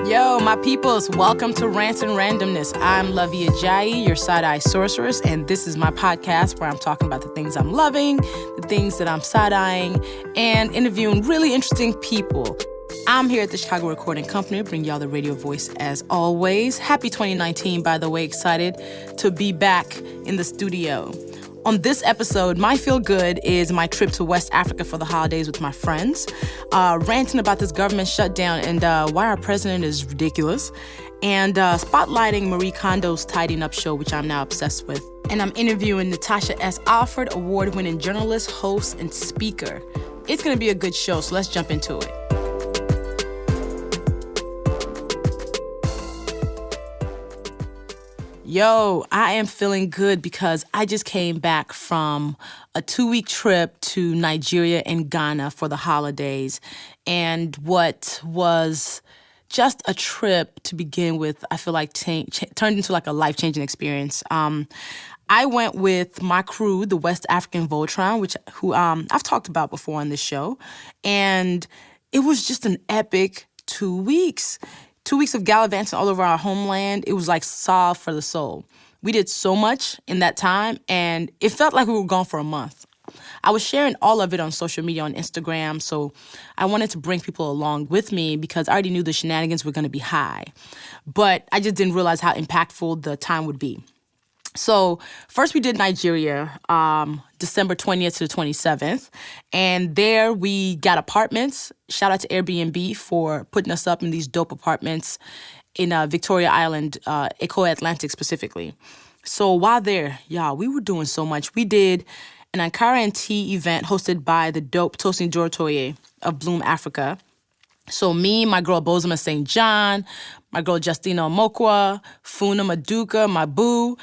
Yo, my peoples, welcome to Rants and Randomness. I'm Luvvie Ajayi, your side-eye sorceress, and this is my podcast where I'm talking about the things I'm loving, the things that I'm side-eyeing, and interviewing really interesting people. I'm here at the Chicago Recording Company to bring y'all the radio voice as always. Happy 2019, by the way. Excited to be back in the studio. On this episode, my feel good is my trip to West Africa for the holidays with my friends, ranting about this government shutdown and why our president is ridiculous, and spotlighting Marie Kondo's Tidying Up show, which I'm now obsessed with. And I'm interviewing Natasha S. Alford, award-winning journalist, host, and speaker. It's going to be a good show, so let's jump into it. Yo, I am feeling good because I just came back from a 2-week trip to Nigeria and Ghana for the holidays. And what was just a trip to begin with, I feel like turned into like a life-changing experience. I went with my crew, the West African Voltron, who I've talked about before on this show. And it was just an epic 2 weeks. 2 weeks of gallivanting all over our homeland. It was like salve for the soul. We did so much in that time, and it felt like we were gone for a month. I was sharing all of it on social media, on Instagram, so I wanted to bring people along with me because I already knew the shenanigans were going to be high. But I just didn't realize how impactful the time would be. So first we did Nigeria, December 20th to the 27th. And there we got apartments. Shout out to Airbnb for putting us up in these dope apartments in Victoria Island, Eco Atlantic specifically. So while there, y'all, we were doing so much. We did an Ankara and tea event hosted by the dope Tosin Dortoye of Bloom Africa. So me, my girl Bozoma St. John, my girl Justina Omokwa, Funa Maduka, my boo,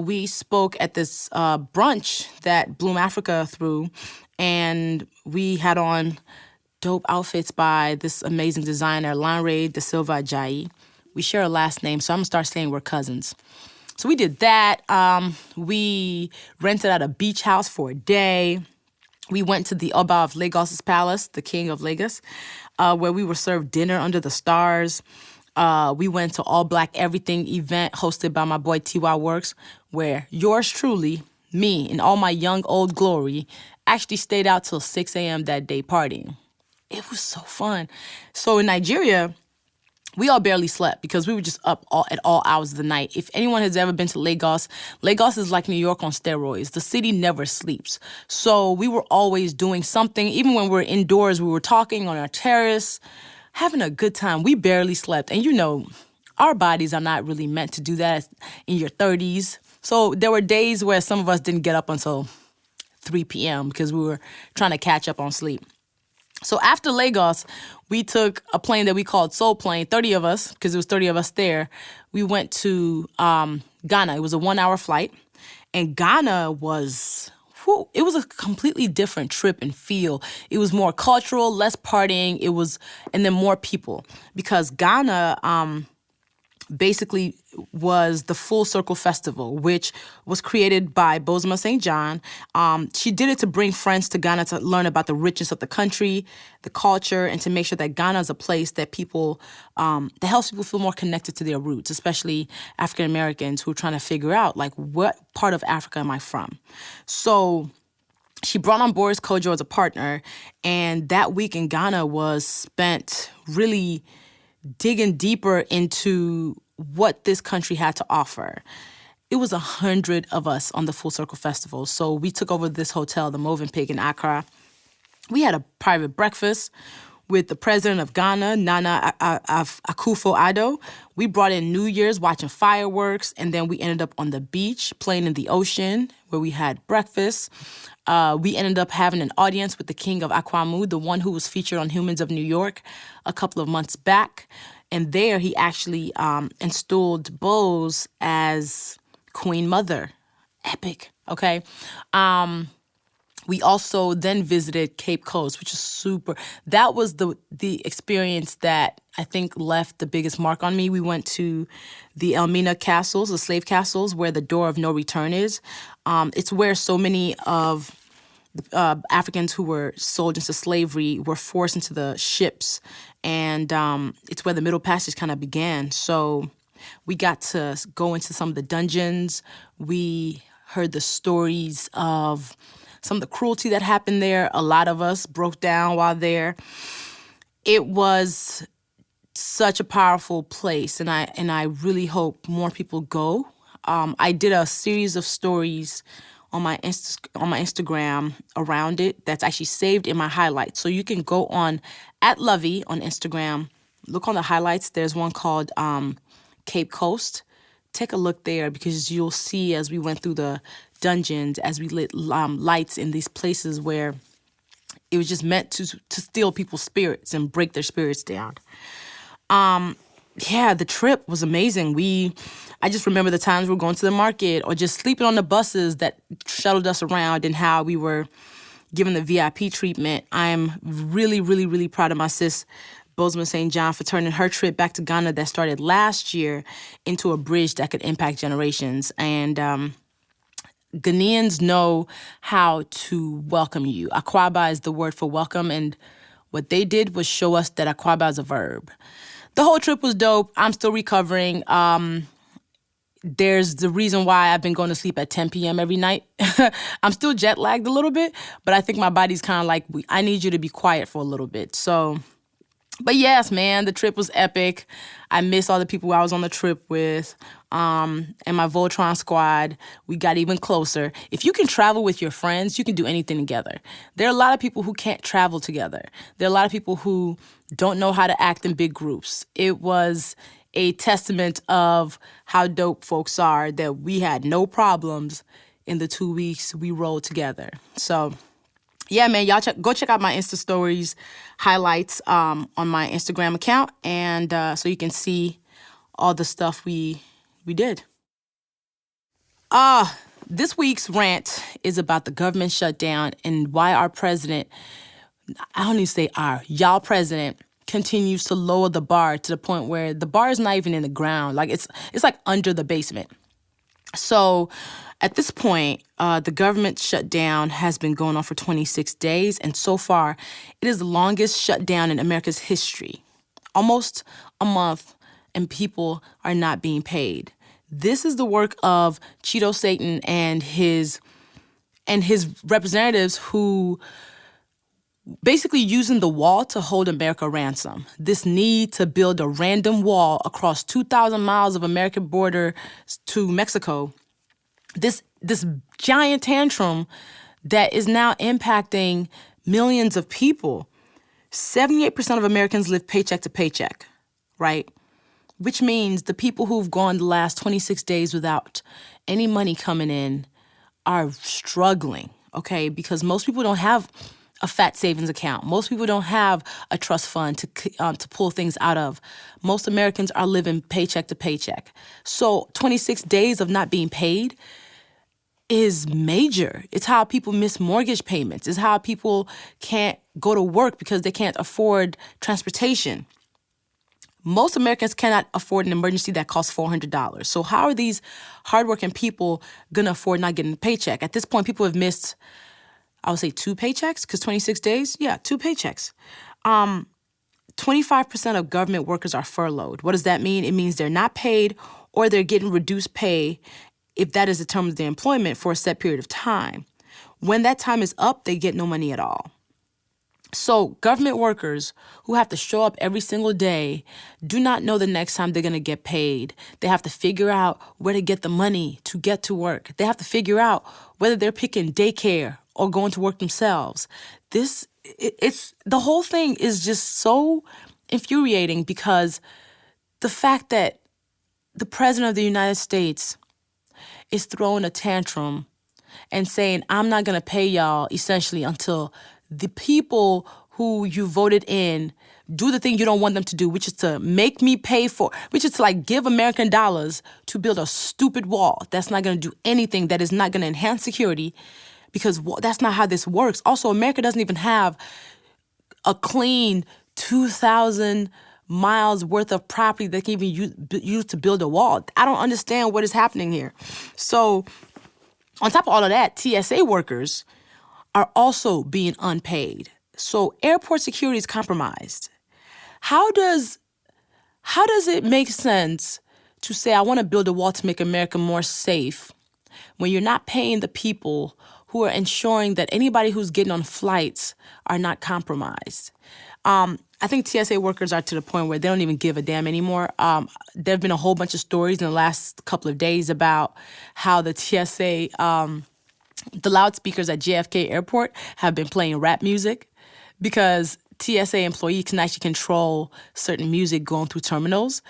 we spoke at this brunch that Bloom Africa threw, and we had on dope outfits by this amazing designer, Lanre Da Silva Ajayi. We share a last name, so I'm going to start saying we're cousins. So we did that. We rented out a beach house for a day. We went to the Oba of Lagos' palace, the king of Lagos, where we were served dinner under the stars. We went to All Black Everything event hosted by my boy T.Y. Works, where yours truly, me, in all my young old glory, actually stayed out till 6 a.m. that day partying. It was so fun. So in Nigeria, we all barely slept because we were just up at all hours of the night. If anyone has ever been to Lagos, Lagos is like New York on steroids. The city never sleeps. So we were always doing something. Even when we were indoors, we were talking on our terrace, having a good time. We barely slept. And you know, our bodies are not really meant to do that in your 30s. So there were days where some of us didn't get up until 3 p.m. because we were trying to catch up on sleep. So after Lagos, we took a plane that we called Soul Plane, 30 of us, because there was 30 of us there. We went to Ghana. It was a 1-hour flight. And Ghana was, it was a completely different trip and feel. It was more cultural, less partying, and then more people. Because Ghana basically was the Full Circle Festival, which was created by Bozoma St. John. She did it to bring friends to Ghana to learn about the richness of the country, the culture, and to make sure that Ghana is a place that that helps people feel more connected to their roots, especially African Americans who are trying to figure out, like, what part of Africa am I from? So she brought on Boris Kojo as a partner, and that week in Ghana was spent really digging deeper into what this country had to offer. It was 100 of us on the Full Circle Festival. So we took over this hotel, the Movenpick in Accra. We had a private breakfast with the president of Ghana, Nana Akufo-Addo. We brought in New Year's, watching fireworks, and then we ended up on the beach, playing in the ocean, where we had breakfast. We ended up having an audience with the king of Akwamu, the one who was featured on Humans of New York a couple of months back. And there he actually installed Bose as Queen Mother. Epic, okay? We also then visited Cape Coast, which is super. That was the experience that I think left the biggest mark on me. We went to the Elmina castles, the slave castles, where the door of no return is. It's where so many of Africans who were sold into slavery were forced into the ships and it's where the Middle Passage kind of began. So we got to go into some of the dungeons. We heard the stories of some of the cruelty that happened there. A lot of us broke down while there. It was such a powerful place, and I really hope more people go. I did a series of stories on my Instagram around it that's actually saved in my highlights. So you can go on at Luvvie on Instagram, look on the highlights. There's one called Cape Coast. Take a look there because you'll see as we went through the dungeons, as we lit lights in these places where it was just meant to steal people's spirits and break their spirits down. Yeah, the trip was amazing. I just remember the times we were going to the market or just sleeping on the buses that shuttled us around and how we were given the VIP treatment. I'm really, really, really proud of my sis, Bozeman St. John, for turning her trip back to Ghana that started last year into a bridge that could impact generations. And Ghanaians know how to welcome you. Akwaba is the word for welcome, and what they did was show us that Akwaba is a verb. The whole trip was dope. I'm still recovering. There's the reason why I've been going to sleep at 10 p.m. every night. I'm still jet lagged a little bit, but I think my body's kind of like, I need you to be quiet for a little bit. So, but yes, man, the trip was epic. I miss all the people I was on the trip with. And my Voltron squad, we got even closer. If you can travel with your friends, you can do anything together. There are a lot of people who can't travel together. There are a lot of people who don't know how to act in big groups. It was a testament of how dope folks are that we had no problems in the 2 weeks we rolled together. So, yeah, man, y'all go check out my Insta stories highlights on my Instagram account, and so you can see all the stuff we did. This week's rant is about the government shutdown and why our president, I don't even say y'all president, continues to lower the bar to the point where the bar is not even in the ground. Like it's like under the basement. So at this point, the government shutdown has been going on for 26 days. And so far, it is the longest shutdown in America's history. Almost a month, and people are not being paid. This is the work of Cheeto Satan and his representatives who basically using the wall to hold America ransom. This need to build a random wall across 2,000 miles of American border to Mexico. This giant tantrum that is now impacting millions of people. 78% of Americans live paycheck to paycheck, right? Which means the people who've gone the last 26 days without any money coming in are struggling, okay? Because most people don't have a fat savings account. Most people don't have a trust fund to pull things out of. Most Americans are living paycheck to paycheck. So 26 days of not being paid is major. It's how people miss mortgage payments. It's how people can't go to work because they can't afford transportation. Most Americans cannot afford an emergency that costs $400. So how are these hardworking people going to afford not getting a paycheck? At this point, people have missed, I would say 2 paychecks, because 26 days, 2 paychecks. 25% of government workers are furloughed. What does that mean? It means they're not paid or they're getting reduced pay if that is the term of their employment for a set period of time. When that time is up, they get no money at all. So government workers who have to show up every single day do not know the next time they're going to get paid. They have to figure out where to get the money to get to work. They have to figure out whether they're picking daycare or going to work themselves. The whole thing is just so infuriating because the fact that the president of the United States is throwing a tantrum and saying, I'm not going to pay y'all essentially until the people who you voted in do the thing you don't want them to do, which is to make me pay for, which is to like give American dollars to build a stupid wall that's not going to do anything, that is not going to enhance security, because that's not how this works. Also, America doesn't even have a clean 2,000 miles worth of property that can even use to build a wall. I don't understand what is happening here. So on top of all of that, TSA workers are also being unpaid. So airport security is compromised. How does it make sense to say I want to build a wall to make America more safe when you're not paying the people who are ensuring that anybody who's getting on flights are not compromised? I think TSA workers are to the point where they don't even give a damn anymore. There have been a whole bunch of stories in the last couple of days about how the TSA, the loudspeakers at JFK Airport have been playing rap music because TSA employees can actually control certain music going through terminals.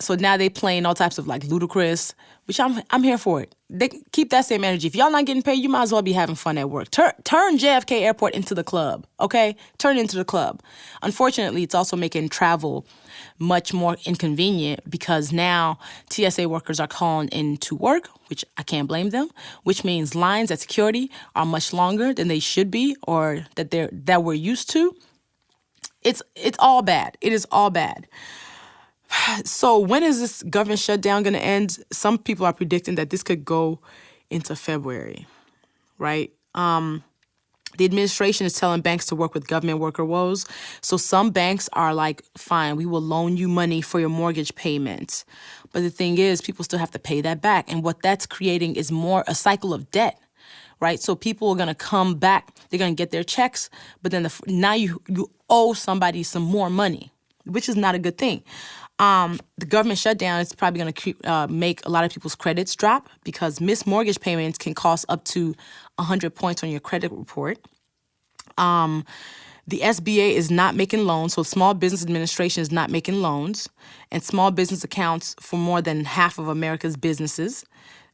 So now they playing all types of like ludicrous, which I'm here for it. They keep that same energy. If y'all not getting paid, you might as well be having fun at work. Turn JFK Airport into the club, okay? Turn it into the club. Unfortunately, it's also making travel much more inconvenient because now TSA workers are calling in to work, which I can't blame them, which means lines at security are much longer than they should be or that we're used to. It's all bad. It is all bad. So when is this government shutdown going to end? Some people are predicting that this could go into February, right? The administration is telling banks to work with government worker woes. So some banks are like, fine, we will loan you money for your mortgage payments. But the thing is, people still have to pay that back. And what that's creating is more a cycle of debt, right? So people are going to come back, they're going to get their checks, but then now you owe somebody some more money, which is not a good thing. The government shutdown is probably going to make a lot of people's credits drop because missed mortgage payments can cost up to 100 points on your credit report. The SBA is not making loans, so Small Business Administration is not making loans, and small business accounts for more than half of America's businesses.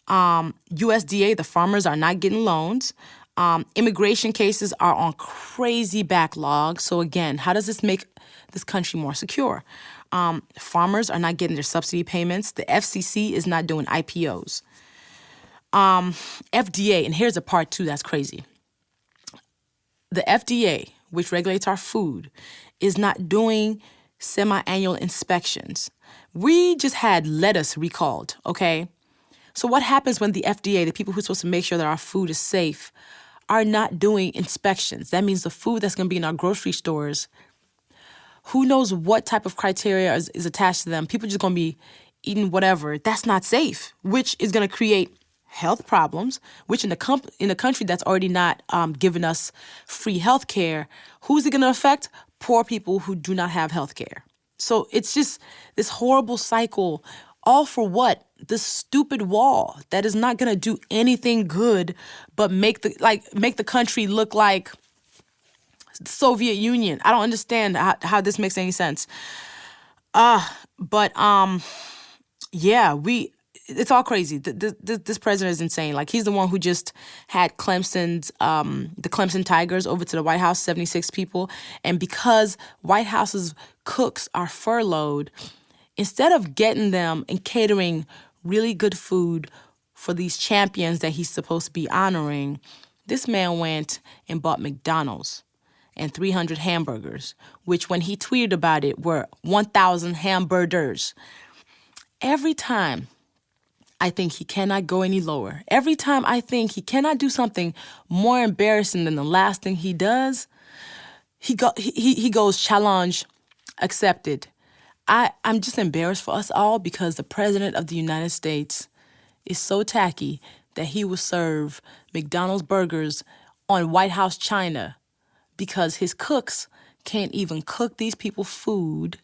USDA, the farmers, are not getting loans. Immigration cases are on crazy backlog. So again, how does this make this country more secure? Farmers are not getting their subsidy payments. The FCC is not doing IPOs. FDA, and here's a part two that's crazy. The FDA, which regulates our food, is not doing semi-annual inspections. We just had lettuce recalled, okay? So what happens when the FDA, the people who are supposed to make sure that our food is safe, are not doing inspections? That means the food that's going to be in our grocery stores, who knows what type of criteria is attached to them? People just going to be eating whatever. That's not safe, which is going to create health problems, which in a country that's already not giving us free health care, who's it going to affect? Poor people who do not have health care. So it's just this horrible cycle, all for what? This stupid wall that is not going to do anything good but make the country look like the Soviet Union. I don't understand how this makes any sense. Yeah, it's all crazy. This president is insane. Like, he's the one who just had the Clemson Tigers over to the White House, 76 people. And because White House's cooks are furloughed, instead of getting them and catering really good food for these champions that he's supposed to be honoring, this man went and bought McDonald's and 300 hamburgers, which when he tweeted about it were 1,000 hamburgers. Every time I think he cannot go any lower, every time I think he cannot do something more embarrassing than the last thing he does, he goes challenge accepted. I'm just embarrassed for us all because the president of the United States is so tacky that he will serve McDonald's burgers on White House china because his cooks can't even cook these people food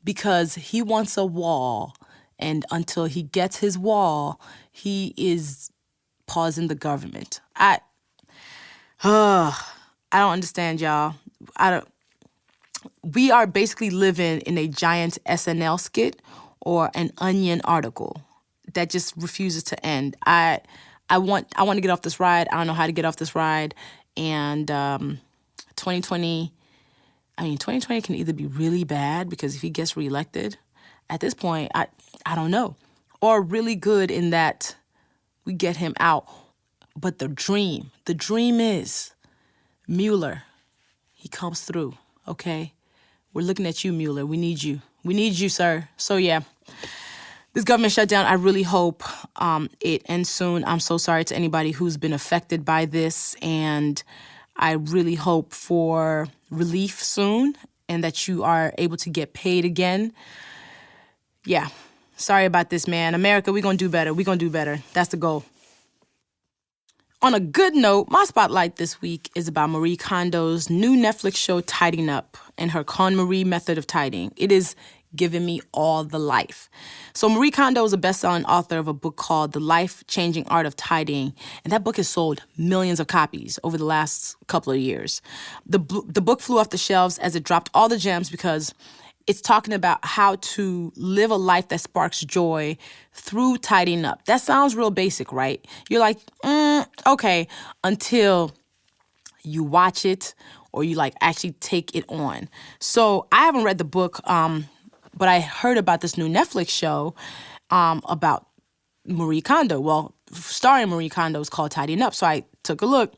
because he wants a wall. And until he gets his wall, he is pausing the government. I don't understand, y'all. We are basically living in a giant SNL skit or an Onion article that just refuses to end. I want to get off this ride. I don't know how to get off this ride. And 2020 can either be really bad because if he gets reelected, at this point, I don't know, or really good in that we get him out. But the dream is Mueller. He comes through, okay? We're looking at you, Mueller. We need you. We need you, sir. So, yeah, this government shutdown, I really hope it ends soon. I'm so sorry to anybody who's been affected by this, and I really hope for relief soon. and that you are able to get paid again. Yeah. Sorry about this, man. America, we're going to do better. We're going to do better. That's the goal. On a good note, my spotlight this week is about Marie Kondo's new Netflix show, Tidying Up, and her KonMari method of tidying. It is giving me all the life. So Marie Kondo is a best-selling author of a book called The Life-Changing Art of Tidying, and that book has sold millions of copies over the last couple of years. The book flew off the shelves as it dropped all the gems because it's talking about how to live a life that sparks joy through tidying up. That sounds real basic, right? You're like, okay, until you watch it or you like actually take it on. So I haven't read the book, but I heard about this new Netflix show about Marie Kondo. Well, starring Marie Kondo is called Tidying Up. So I took a look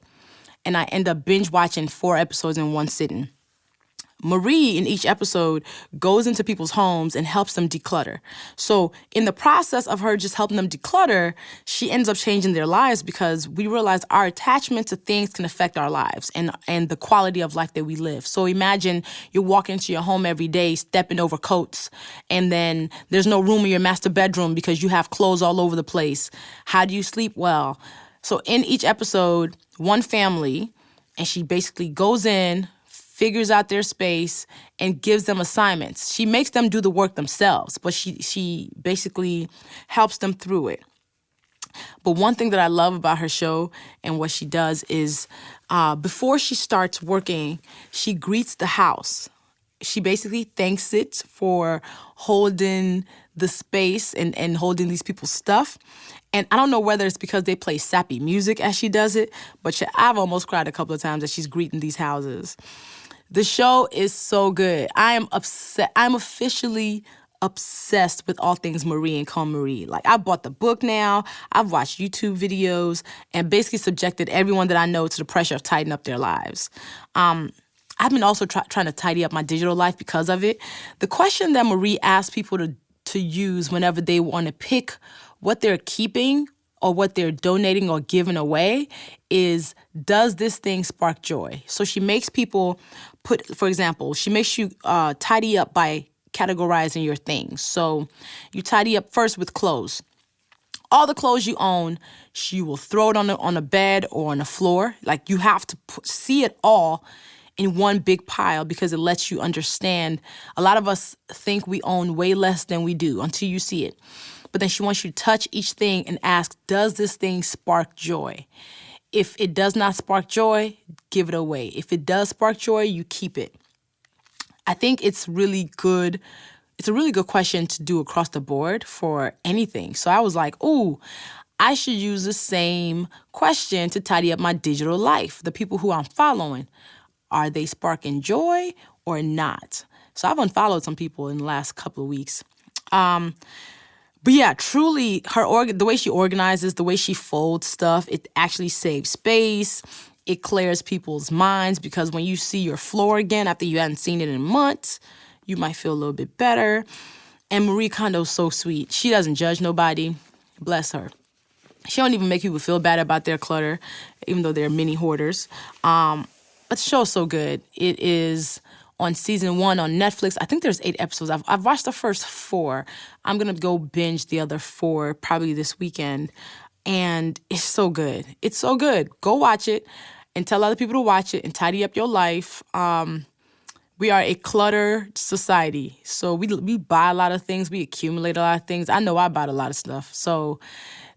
and I ended up binge watching 4 episodes in one sitting. Marie, in each episode, goes into people's homes and helps them declutter. So in the process of her just helping them declutter, she ends up changing their lives because we realize our attachment to things can affect our lives and the quality of life that we live. So imagine you walk into your home every day, stepping over coats, and then there's no room in your master bedroom because you have clothes all over the place. How do you sleep well? So in each episode, one family, and she basically goes in, figures out their space, and gives them assignments. She makes them do the work themselves, but she basically helps them through it. But one thing that I love about her show and what she does is before she starts working, she greets the house. She basically thanks it for holding the space and holding these people's stuff. And I don't know whether it's because they play sappy music as she does it, but I've almost cried a couple of times as she's greeting these houses. The show is so good. I am upset. I'm officially obsessed with all things Marie and KonMari. Like, I bought the book now. I've watched YouTube videos and basically subjected everyone that I know to the pressure of tidying up their lives. I've been also trying to tidy up my digital life because of it. The question that Marie asks people to use whenever they want to pick what they're keeping or what they're donating or giving away is, does this thing spark joy? So she makes people for example, she makes you tidy up by categorizing your things. So you tidy up first with clothes. All the clothes you own, she will throw it on a bed or on the floor. Like, you have to see it all in one big pile because it lets you understand. A lot of us think we own way less than we do until you see it. But then she wants you to touch each thing and ask, does this thing spark joy? If it does not spark joy, give it away. If it does spark joy, you keep it. I think it's really good. It's a really good question to do across the board for anything. So I was like, ooh, I should use the same question to tidy up my digital life. The people who I'm following, are they sparking joy or not? So I've unfollowed some people in the last couple of weeks. But yeah, truly, the way she organizes, the way she folds stuff, it actually saves space. It clears people's minds because when you see your floor again after you hadn't seen it in months, you might feel a little bit better. And Marie Kondo's so sweet. She doesn't judge nobody. Bless her. She don't even make people feel bad about their clutter, even though they're mini hoarders. But the show's so good. It is on season 1 on Netflix. I think there's 8 episodes. I've watched the first 4. I'm going to go binge the other 4 probably this weekend. And it's so good. It's so good. Go watch it and tell other people to watch it and tidy up your life. We are a cluttered society. So we buy a lot of things. We accumulate a lot of things. I know I bought a lot of stuff. So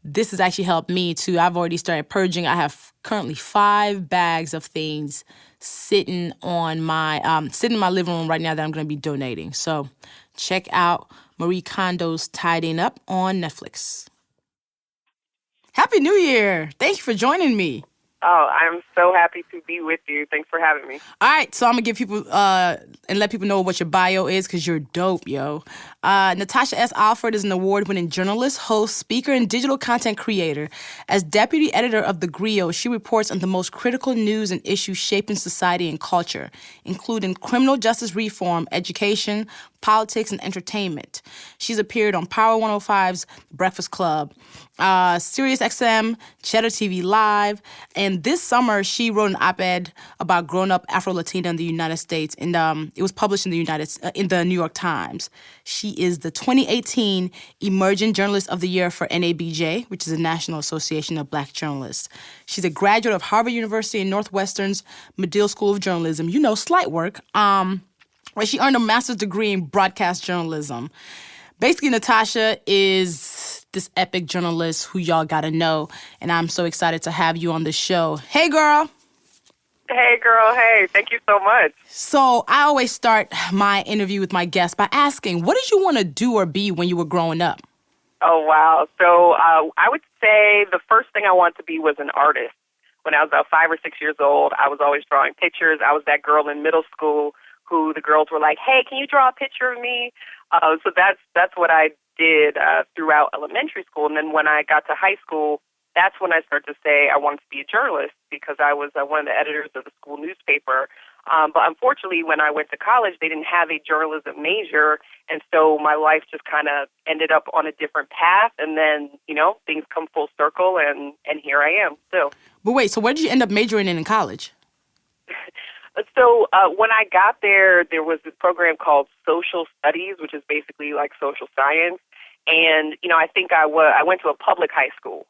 this has actually helped me too. I've already started purging. I have currently 5 bags of things sitting in my living room right now that I'm going to be donating. So check out Marie Kondo's Tidying Up on Netflix. Happy New Year. Thank you for joining me. Oh, I'm so happy to be with you. Thanks for having me. All right, so I'm going to give people and let people know what your bio is because you're dope, yo. Natasha S. Alford is an award-winning journalist, host, speaker, and digital content creator. As deputy editor of the Grio, she reports on the most critical news and issues shaping society and culture, including criminal justice reform, education, politics, and entertainment. She's appeared on Power 105's Breakfast Club Sirius XM, Cheddar TV Live. And this summer, she wrote an op-ed about growing up Afro-Latina in the United States, and it was published in the New York Times. She is the 2018 Emerging Journalist of the Year for NABJ, which is the National Association of Black Journalists. She's a graduate of Harvard University and Northwestern's Medill School of Journalism. You know, slight work. Where she earned a master's degree in broadcast journalism. Basically, Natasha is this epic journalist who y'all gotta know, and I'm so excited to have you on the show. Hey, girl. Hey, girl. Hey, thank you so much. So I always start my interview with my guests by asking, what did you want to do or be when you were growing up? Oh, wow. So I would say the first thing I wanted to be was an artist. When I was about 5 or 6 years old, I was always drawing pictures. I was that girl in middle school who the girls were like, hey, can you draw a picture of me? So that's what I did throughout elementary school. And then when I got to high school, that's when I started to say I wanted to be a journalist because I was one of the editors of the school newspaper. But unfortunately, when I went to college, they didn't have a journalism major. And so my life just kind of ended up on a different path. And then, things come full circle, and here I am still. But wait, so what did you end up majoring in college? So when I got there was this program called Social Studies, which is basically like social science. And, I think I went to a public high school,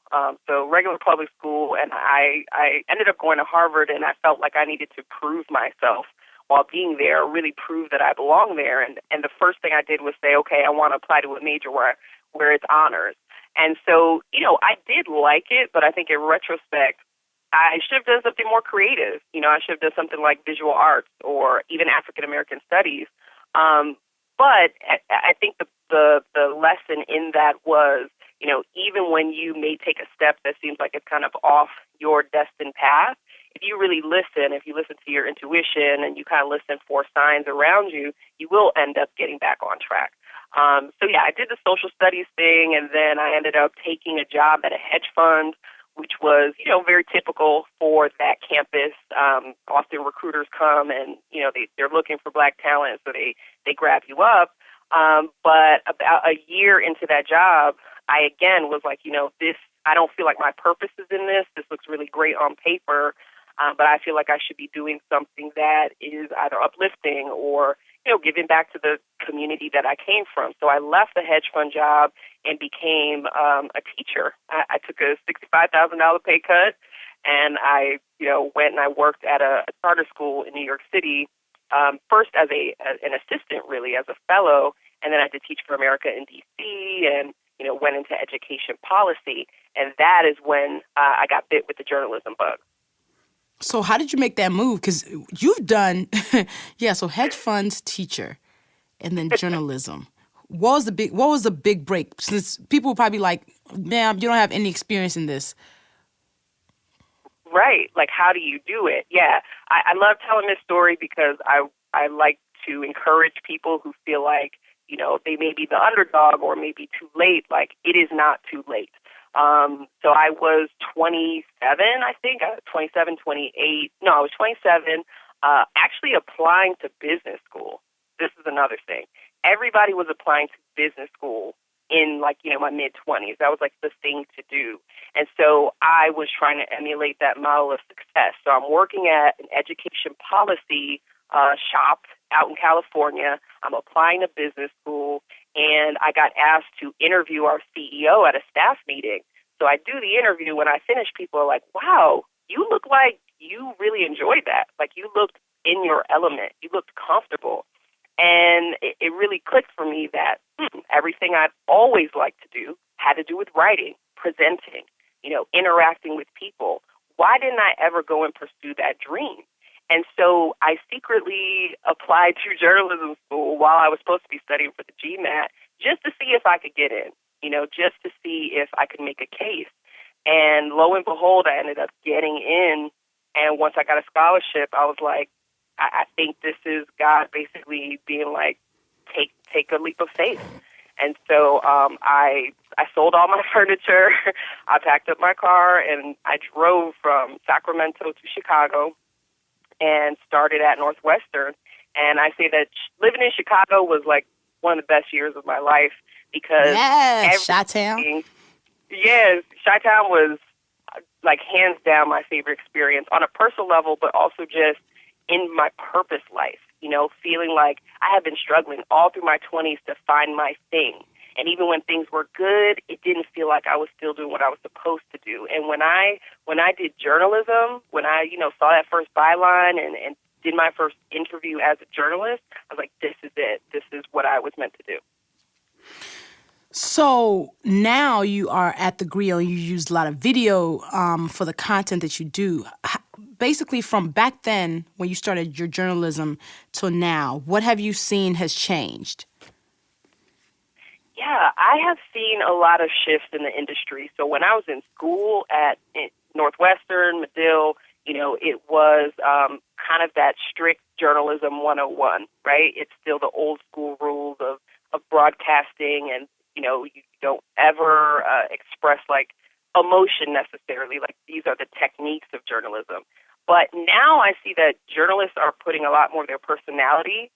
so regular public school, and I ended up going to Harvard, and I felt like I needed to prove myself while being there, really prove that I belong there. And the first thing I did was say, okay, I want to apply to a major where it's honors. And so, I did like it, but I think in retrospect, I should have done something more creative. I should have done something like visual arts or even African American studies. But I think the lesson in that was, even when you may take a step that seems like it's kind of off your destined path, if you really listen, if you listen to your intuition and you kind of listen for signs around you, you will end up getting back on track. So yeah, I did the social studies thing, and then I ended up taking a job at a hedge fund, which was, very typical for that campus. Often recruiters come and, they're looking for black talent, so they grab you up. But about a year into that job, I again was like, I don't feel like my purpose is in this. This looks really great on paper, but I feel like I should be doing something that is either uplifting or, giving back to the community that I came from. So I left the hedge fund job and became a teacher. I took a $65,000 pay cut, and I, went and I worked at a charter school in New York City, first as an assistant, really, as a fellow, and then I did Teach for America in D.C. and, went into education policy. And that is when I got bit with the journalism bug. So how did you make that move? Because you've done, so hedge funds, teacher, and then journalism. What was the big break? Since people would probably be like, ma'am, you don't have any experience in this. Right. Like, how do you do it? Yeah. I love telling this story because I like to encourage people who feel like, they may be the underdog or maybe too late. Like, it is not too late. So I was 27, I think, 27, 28. No, I was 27, actually applying to business school. This is another thing. Everybody was applying to business school in my mid-20s. That was the thing to do. And so I was trying to emulate that model of success. So I'm working at an education policy shop out in California. I'm applying to business school, and I got asked to interview our CEO at a staff meeting. So I do the interview. When I finish, people are like, wow, you look like you really enjoyed that. Like, you looked in your element. You looked comfortable. And it really clicked for me that everything I'd always liked to do had to do with writing, presenting, interacting with people. Why didn't I ever go and pursue that dream? And so I secretly applied to journalism school while I was supposed to be studying for the GMAT just to see if I could get in, just to see if I could make a case. And lo and behold, I ended up getting in. And once I got a scholarship, I was like, I think this is God basically being like, take a leap of faith. And so I sold all my furniture. I packed up my car, and I drove from Sacramento to Chicago and started at Northwestern. And I say that living in Chicago was one of the best years of my life because Chi-town. Yes, Chi-Town was like hands down my favorite experience on a personal level, but also just in my purpose life, feeling like I have been struggling all through my 20s to find my thing. And even when things were good, it didn't feel like I was still doing what I was supposed to do. And when I did journalism, when I, saw that first byline and did my first interview as a journalist, I was like, this is it. This is what I was meant to do. So now you are at the Grio and you use a lot of video for the content that you do. Basically, from back then when you started your journalism till now, what have you seen has changed? Yeah, I have seen a lot of shifts in the industry. So when I was in school at Northwestern, Medill, it was kind of that strict journalism 101, right? It's still the old school rules of broadcasting, and, you don't ever express like emotion necessarily. Like, these are the techniques of journalism. But now I see that journalists are putting a lot more of their personality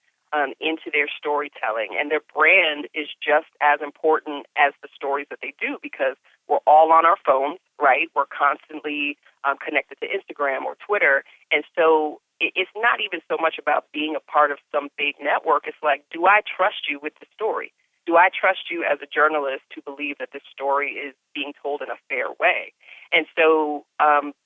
into their storytelling, and their brand is just as important as the stories that they do, because we're all on our phones, right? We're constantly connected to Instagram or Twitter, and so it's not even so much about being a part of some big network. It's like, do I trust you with the story? Do I trust you as a journalist to believe that this story is being told in a fair way? And so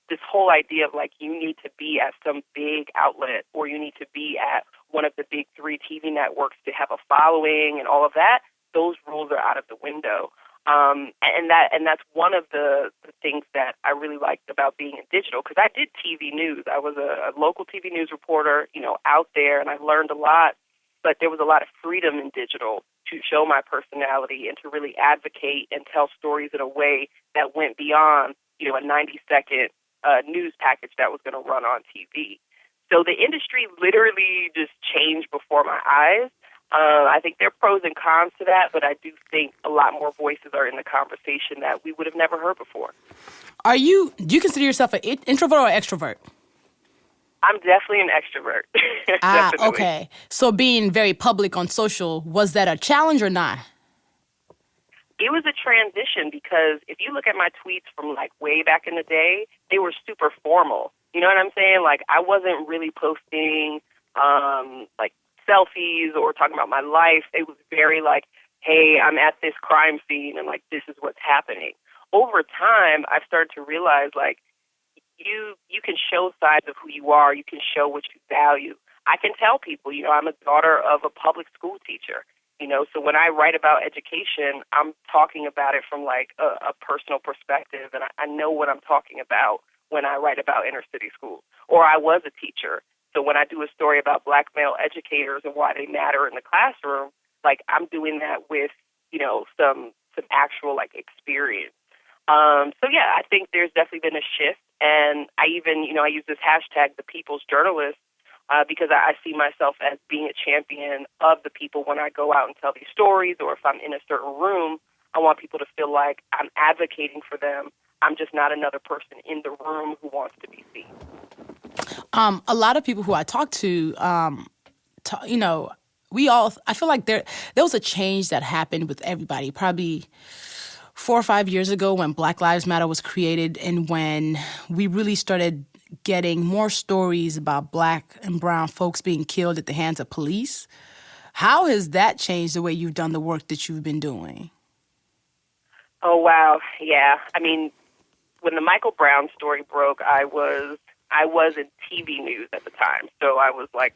this whole idea of like, you need to be at some big outlet, or you need to be at one of the big 3 TV networks to have a following and all of that, those rules are out of the window. And that's one of the things that I really liked about being in digital, because I did TV news. I was a local TV news reporter, out there, and I learned a lot. But there was a lot of freedom in digital to show my personality and to really advocate and tell stories in a way that went beyond, a 90-second news package that was going to run on TV. So the industry literally just changed before my eyes. I think there are pros and cons to that, but I do think a lot more voices are in the conversation that we would have never heard before. Do you consider yourself an introvert or extrovert? I'm definitely an extrovert. Definitely. Okay. So being very public on social, was that a challenge or not? It was a transition, because if you look at my tweets from like way back in the day, they were super formal. You know what I'm saying? Like, I wasn't really posting like selfies or talking about my life. It was very like, hey, I'm at this crime scene and like, this is what's happening. Over time, I've started to realize like, you can show sides of who you are. You can show what you value. I can tell people, I'm a daughter of a public school teacher. So when I write about education, I'm talking about it from like a personal perspective, and I know what I'm talking about when I write about inner city schools. Or I was a teacher, so when I do a story about Black male educators and why they matter in the classroom, like, I'm doing that with some actual like experience. So yeah, I think there's definitely been a shift, and I even I use this hashtag, the People's Journalist, because I see myself as being a champion of the people when I go out and tell these stories, or if I'm in a certain room, I want people to feel like I'm advocating for them. I'm just not another person in the room who wants to be seen. A lot of people who I talk to, I feel like there was a change that happened with everybody, probably 4 or 5 years ago when Black Lives Matter was created, and when we really started getting more stories about Black and brown folks being killed at the hands of police. How has that changed the way you've done the work that you've been doing? Oh, wow. Yeah. I mean, when the Michael Brown story broke, I was in TV news at the time. So I was like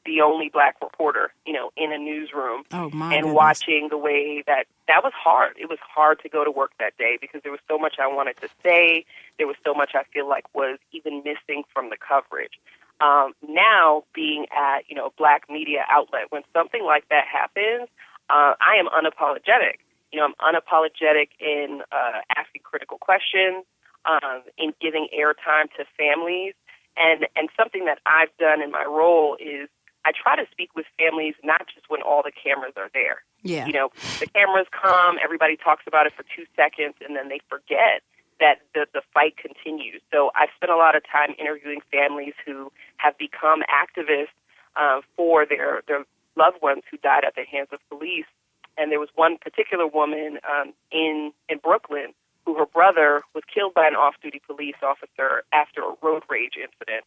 the only Black reporter, in a newsroom. Oh, my and goodness. Watching the way that was hard. It was hard to go to work that day, because there was so much I wanted to say. There was so much I feel like was even missing from the coverage. Now, being at, a Black media outlet, when something like that happens, I am unapologetic. I'm unapologetic in asking critical questions, in giving airtime to families. And something that I've done in my role is I try to speak with families not just when all the cameras are there. Yeah. The cameras come, everybody talks about it for 2 seconds, and then they forget that the fight continues. So I've spent a lot of time interviewing families who have become activists for their loved ones who died at the hands of police. And there was one particular woman in Brooklyn who her brother was killed by an off-duty police officer after a road rage incident.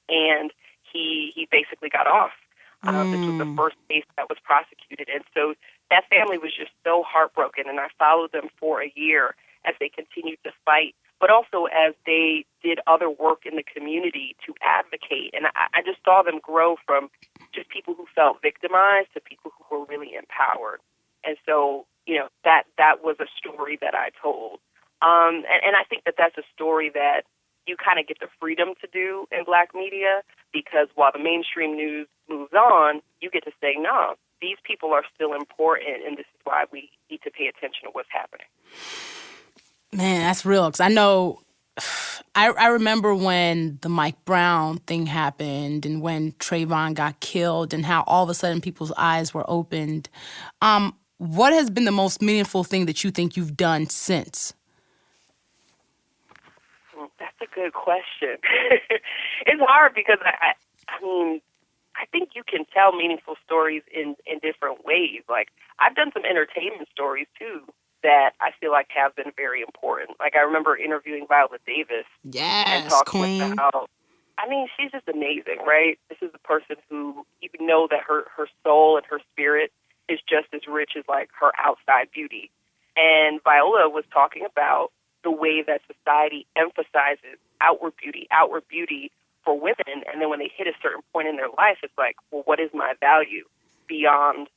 And he basically got off. This was the first case that was prosecuted. And so that family was just so heartbroken, and I followed them for a year as they continued to fight, but also as they did other work in the community to advocate. And I just saw them grow from just people who felt victimized to people who were really empowered. And so, that was a story that I told. And I think that that's a story that you kind of get the freedom to do in Black media, because while the mainstream news moves on, you get to say, no, these people are still important, and this is why we need to pay attention to what's happening. Man, that's real, because I know, I remember when the Mike Brown thing happened and when Trayvon got killed and how all of a sudden people's eyes were opened. What has been the most meaningful thing that you think you've done since? That's a good question. It's hard because, I mean, I think you can tell meaningful stories in different ways. Like, I've done some entertainment stories, too, that I feel like have been very important. Like, I remember interviewing Viola Davis. Yes, and talking Queen. about, I mean, she's just amazing, right? This is the person who, you know that her soul and her spirit is just as rich as, like, her outside beauty. And Viola was talking about the way that society emphasizes outward beauty for women. And then when they hit a certain point in their life, it's like, well, what is my value beyond,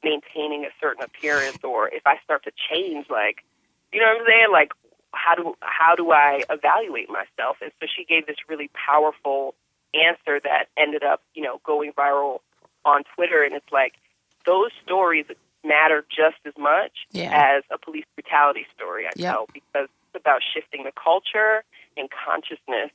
maintaining a certain appearance? Or if I start to change, like, you know what I'm saying? Like, how do I evaluate myself? And so she gave this really powerful answer that ended up, going viral on Twitter. And it's like, those stories matter just as much as a police brutality story, I tell, because it's about shifting the culture and consciousness.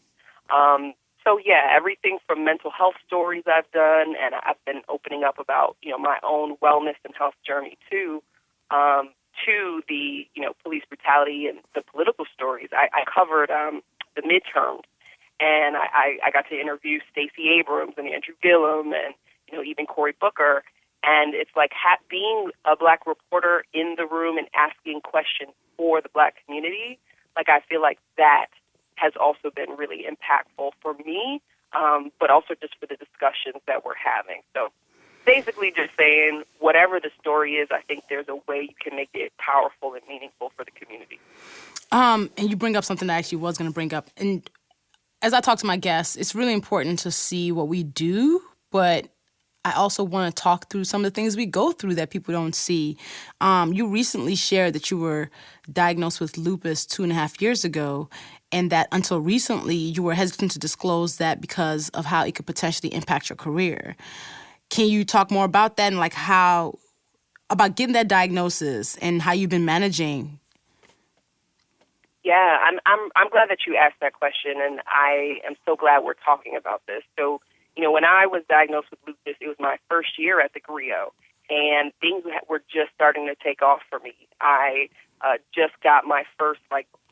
So, everything from mental health stories I've done, and I've been opening up about, my own wellness and health journey, too, to the, police brutality and the political stories. I covered the midterms, and I got to interview Stacey Abrams and Andrew Gillum and, even Cory Booker. And it's like being a Black reporter in the room and asking questions for the Black community. Like, I feel like that has also been really impactful for me, but also just for the discussions that we're having. So basically just saying whatever the story is, I think there's a way you can make it powerful and meaningful for the community. And you bring up something I actually was going to bring up. And as I talk to my guests, it's really important to see what we do, but I also want to talk through some of the things we go through that people don't see. You recently shared that you were diagnosed with lupus 2.5 years ago, and that until recently you were hesitant to disclose that because of how it could potentially impact your career. Can you talk more about that and about getting that diagnosis and how you've been managing? Yeah, I'm glad that you asked that question, and I am so glad we're talking about this. So, when I was diagnosed with lupus, it was my first year at the Grio, and things were just starting to take off for me. I just got my first,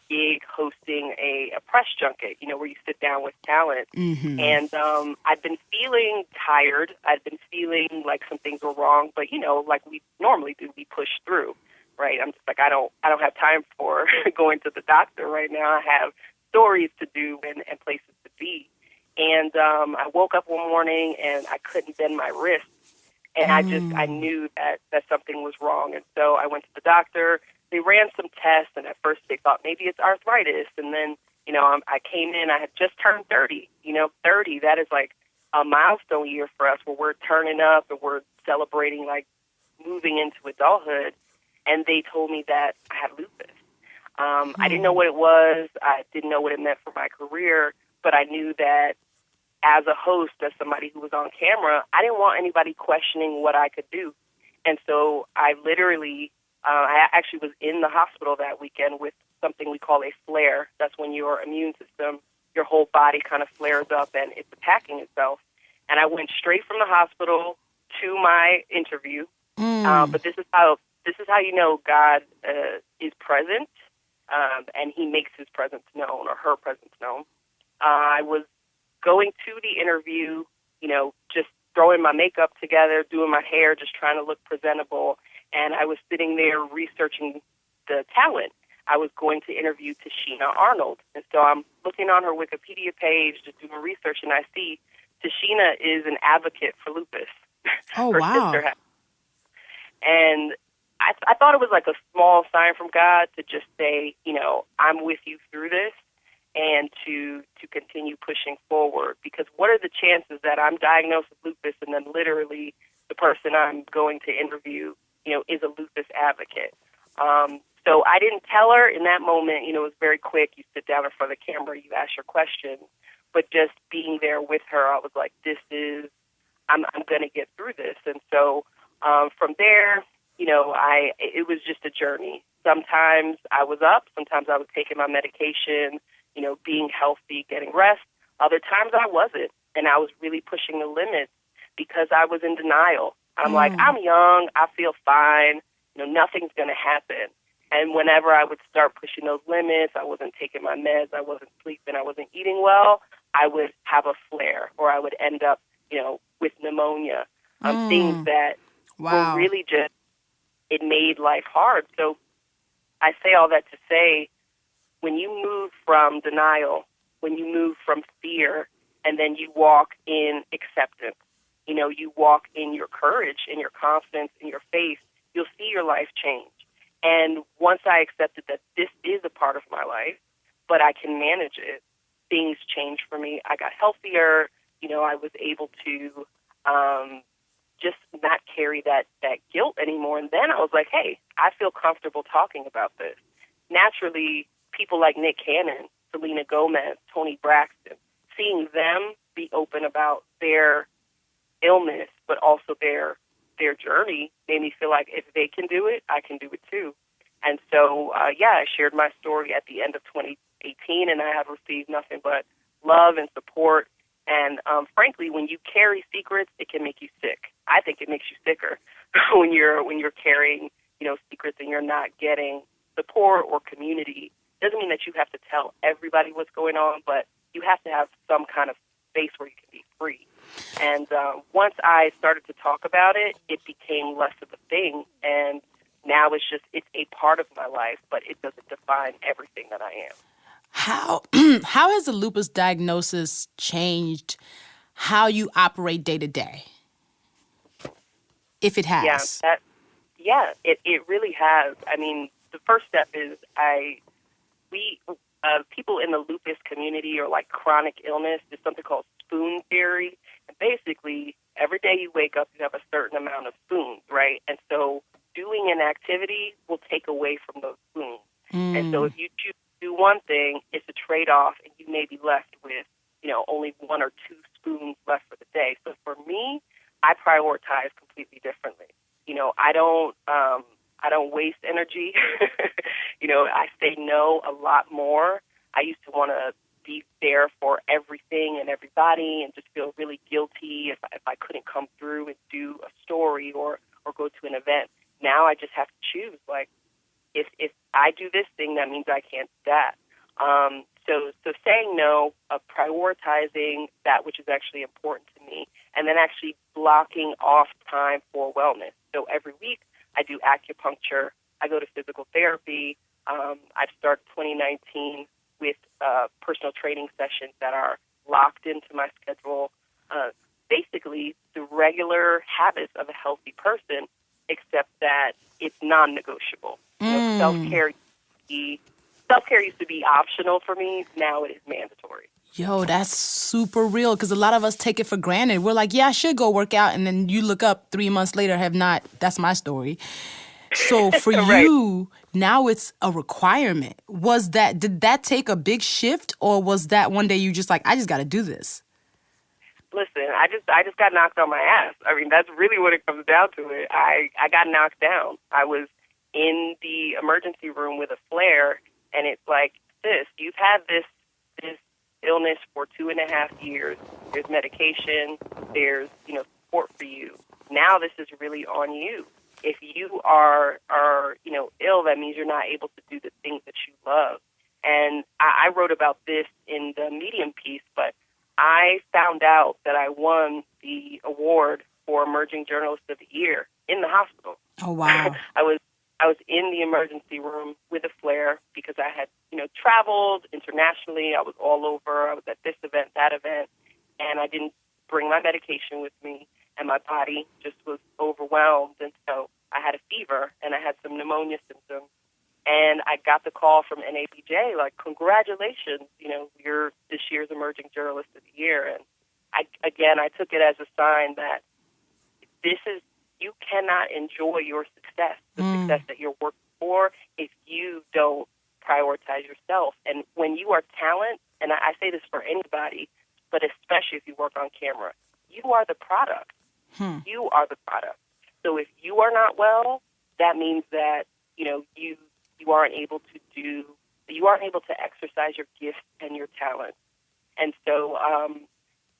gig hosting a press junket, where you sit down with talent. Mm-hmm. And I'd been feeling tired. I'd been feeling like some things were wrong, but, like we normally do, we push through, right? I'm just like, I don't have time for going to the doctor right now. I have stories to do and places to be. And I woke up one morning and I couldn't bend my wrist. And I knew that something was wrong. And so I went to the doctor. They ran some tests, and at first they thought maybe it's arthritis. And then, I came in, I had just turned 30. 30, that is like a milestone year for us where we're turning up and we're celebrating, moving into adulthood. And they told me that I had lupus. I didn't know what it was. I didn't know what it meant for my career, but I knew that as a host, as somebody who was on camera, I didn't want anybody questioning what I could do. And so I literally, I actually was in the hospital that weekend with something we call a flare. That's when your immune system, your whole body kind of flares up and it's attacking itself. And I went straight from the hospital to my interview. But this is how God is present, and He makes His presence known, or her presence known. I was going to the interview, just throwing my makeup together, doing my hair, just trying to look presentable. And I was sitting there researching the talent. I was going to interview Tashina Arnold. And so I'm looking on her Wikipedia page, just doing research, and I see Tashina is an advocate for lupus. Oh, Her wow. sister has. And I thought it was like a small sign from God to just say, I'm with you through this, and to continue pushing forward. Because what are the chances that I'm diagnosed with lupus and then literally the person I'm going to interview, is a lupus advocate? So I didn't tell her in that moment. It was very quick. You sit down in front of the camera, you ask your questions. But just being there with her, I was like, I'm going to get through this. And so from there, it was just a journey. Sometimes I was up, sometimes I was taking my medication, being healthy, getting rest. Other times I wasn't, and I was really pushing the limits because I was in denial. I'm like, I'm young, I feel fine, nothing's going to happen. And whenever I would start pushing those limits, I wasn't taking my meds, I wasn't sleeping, I wasn't eating well, I would have a flare, or I would end up, with pneumonia. Things that were really just, it made life hard. So I say all that to say, when you move from denial, when you move from fear, and then you walk in acceptance, you walk in your courage, in your confidence, in your faith, you'll see your life change. And once I accepted that this is a part of my life, but I can manage it, things changed for me. I got healthier. I was able to just not carry that guilt anymore. And then I was like, hey, I feel comfortable talking about this. Naturally, people like Nick Cannon, Selena Gomez, Toni Braxton, seeing them be open about their illness, but also their journey, made me feel like if they can do it, I can do it too. And so, I shared my story at the end of 2018, and I have received nothing but love and support. And frankly, when you carry secrets, it can make you sick. I think it makes you sicker when you're carrying, secrets and you're not getting support or community. Doesn't mean that you have to tell everybody what's going on, but you have to have some kind of space where you can be free. And once I started to talk about it, it became less of a thing. And now it's a part of my life, but it doesn't define everything that I am. How has the lupus diagnosis changed how you operate day to day, if it has? It really has. I mean, the first step is people in the lupus community, or like chronic illness, there's something called spoon theory. And basically, every day you wake up, you have a certain amount of spoons, right? And so doing an activity will take away from those spoons. And so if you choose to do one thing, it's a trade-off, and you may be left with, only 1 or 2 spoons left for the day. So for me, I prioritize completely differently. I don't waste energy. I say no a lot more. I used to want to be there for everything and everybody and just feel really guilty if I couldn't come through and do a story or go to an event. Now I just have to choose, like, if I do this thing, that means I can't do that. So saying no, prioritizing that which is actually important to me, and then actually blocking off time for wellness. So every week I do acupuncture, I go to physical therapy. I've started 2019 with personal training sessions that are locked into my schedule. Basically, the regular habits of a healthy person, except that it's non-negotiable. Self-care used to be optional for me. Now it is mandatory. Yo, that's super real, because a lot of us take it for granted. We're like, yeah, I should go work out, and then you look up 3 months later, have not. That's my story. So for Right. you, now it's a requirement. Did that take a big shift, or was that one day you just like, I just got to do this? Listen, I just got knocked on my ass. I mean, that's really what it comes down to. It. I got knocked down. I was in the emergency room with a flare, and it's like, sis, you've had this illness for 2.5 years. There's medication. There's support for you. Now this is really on you. If you are ill, that means you're not able to do the things that you love. And I wrote about this in the Medium piece, but I found out that I won the award for Emerging Journalist of the Year in the hospital. Oh, wow. I was I was in the emergency room with a flare because I had, traveled internationally. I was all over. I was at this event, that event, and I didn't bring my medication with me, and my body just was overwhelmed. And so I had a fever, and I had some pneumonia symptoms. And I got the call from NABJ, like, congratulations, you're this year's Emerging Journalist of the Year. And I took it as a sign that you cannot enjoy your success, the success that you're working for, if you don't prioritize yourself. And when you are talent, and I say this for anybody, but especially if you work on camera, you are the product. You are the product. So if you are not well, that means that, you aren't able to exercise your gifts and your talent. And so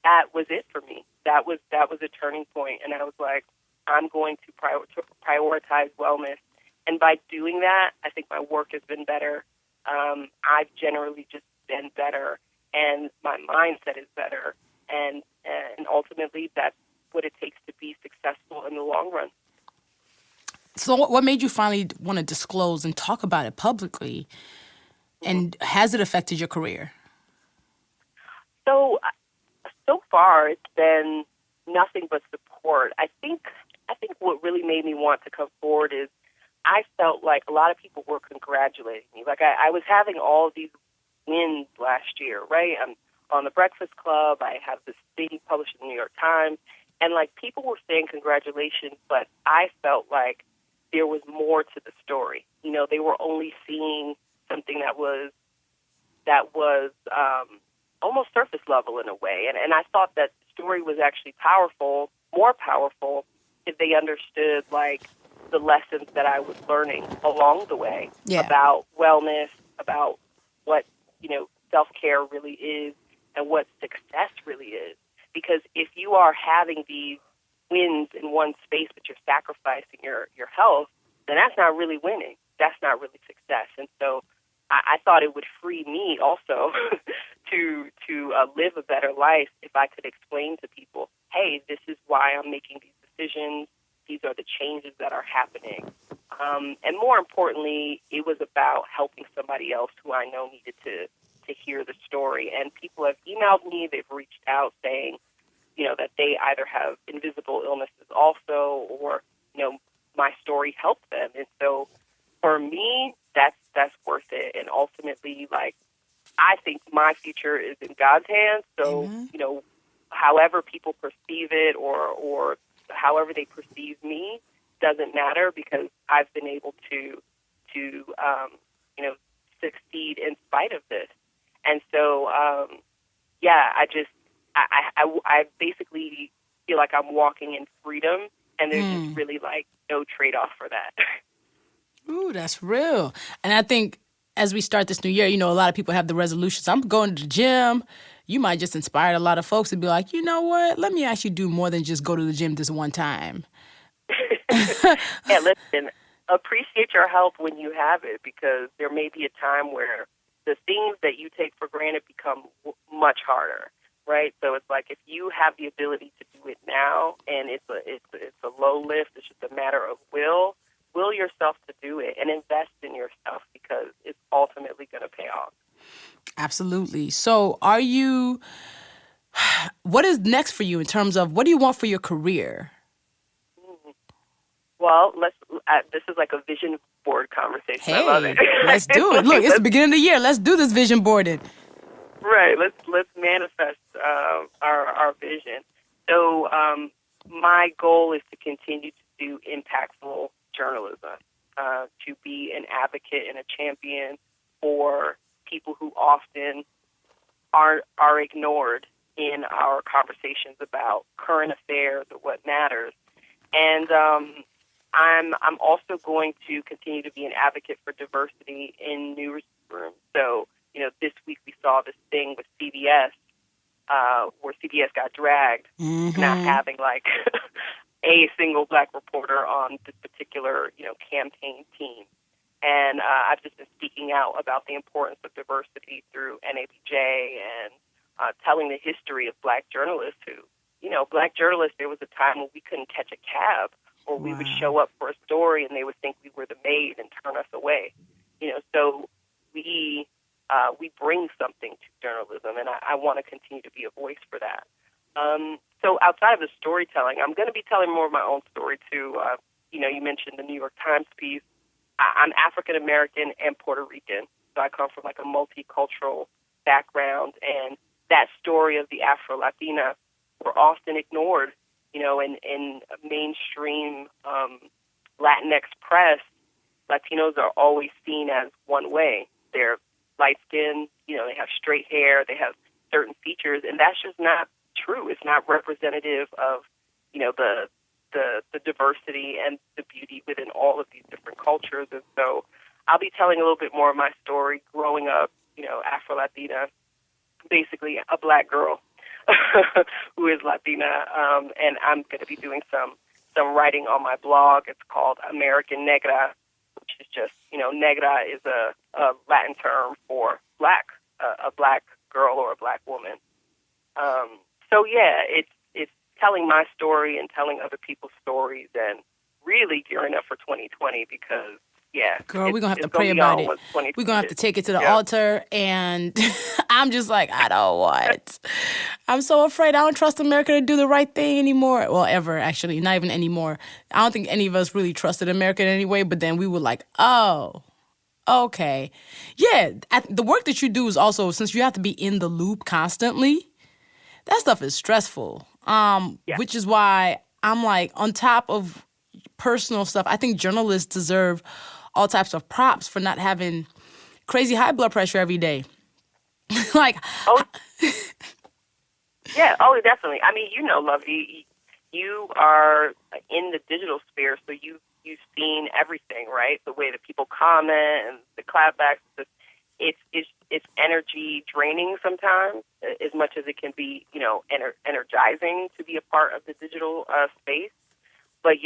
that was it for me. That was a turning point. And I was like, I'm going to prioritize wellness. And by doing that, I think my work has been better. I've generally just been better, and my mindset is better. And ultimately, that's what it takes to be successful in the long run. So what made you finally want to disclose and talk about it publicly? And has it affected your career? So far, it's been nothing but support. I think what really made me want to come forward is I felt like a lot of people were congratulating me. Like I was having all of these wins last year, right? I'm on the Breakfast Club. I have this thing published in the New York Times. And like people were saying congratulations, but I felt like there was more to the story. They were only seeing something that was almost surface level in a way. And I thought that the story was actually more powerful, if they understood like the lessons that I was learning along the way about wellness, about what, self-care really is and what success really is. Because if you are having these wins in one space, but you're sacrificing your health, then that's not really winning. That's not really success. And so I thought it would free me also to live a better life if I could explain to people, hey, this is why I'm making these decisions. These are the changes that are happening. And more importantly, it was about helping somebody else who I know needed to hear the story. And people have emailed me. They've reached out saying, that they either have invisible illnesses also, or, my story helped them. And so for me, that's worth it. And ultimately, like, I think my future is in God's hands. So, however people perceive it or however they perceive me doesn't matter, because I've been able to succeed in spite of this. And so, I basically feel like I'm walking in freedom, and there's just really like no trade-off for that. Ooh, that's real. And I think as we start this new year, a lot of people have the resolutions. I'm going to the gym. You might just inspire a lot of folks to be like, you know what? Let me actually do more than just go to the gym this one time. Yeah, listen, appreciate your health when you have it, because there may be a time where the things that you take for granted become much harder, right? So it's like if you have the ability to do it now, and it's a low lift, it's just a matter of will yourself to do it and invest in yourself, because it's ultimately going to pay off. Absolutely. So what is next for you in terms of what do you want for your career? Well, this is like a vision board conversation. Hey, I love it. Let's do it. Look, it's the beginning of the year. Let's do this vision boarding. Right. Let's manifest our vision. So my goal is to continue to do impactful journalism, to be an advocate and a champion for people who often are ignored in our conversations about current affairs or what matters. And I'm also going to continue to be an advocate for diversity in newsrooms. So, this week we saw this thing with CBS, where CBS got dragged, not having like a single black reporter on this particular, campaign team. And I've just been speaking out about the importance of diversity through NABJ and telling the history of black journalists who, black journalists, there was a time when we couldn't catch a cab or we would Wow. show up for a story and they would think we were the maid and turn us away. So we bring something to journalism, and I want to continue to be a voice for that. So outside of the storytelling, I'm going to be telling more of my own story too. You mentioned the New York Times piece. I'm African American and Puerto Rican, so I come from like a multicultural background, and that story of the Afro Latina were often ignored. In mainstream Latinx press, Latinos are always seen as one way. They're light skinned, they have straight hair, they have certain features, and that's just not true. It's not representative of, the diversity and the beauty within all of these different cultures. And so I'll be telling a little bit more of my story growing up, Afro-Latina, basically a black girl who is Latina, and I'm going to be doing some writing on my blog. It's called American Negra, which is just, negra is a Latin term for black, a black girl or a black woman. It's telling my story and telling other people's stories and really gearing up for 2020 because, Girl, we're going to have to pray about it. We're going to have to take it to the altar, and I'm just like, I don't want. I'm so afraid. I don't trust America to do the right thing anymore. Well, ever, actually, not even anymore. I don't think any of us really trusted America in any way, but then we were like, oh, okay. Yeah, the work that you do is also, since you have to be in the loop constantly, that stuff is stressful, which is why I'm like, on top of personal stuff, I think journalists deserve all types of props for not having crazy high blood pressure every day. Like, definitely. I mean, Luvvie, you are in the digital sphere, so you've seen everything, right? The way that people comment and the clapbacks. It's energy draining sometimes, as much as it can be, energizing to be a part of the digital space. But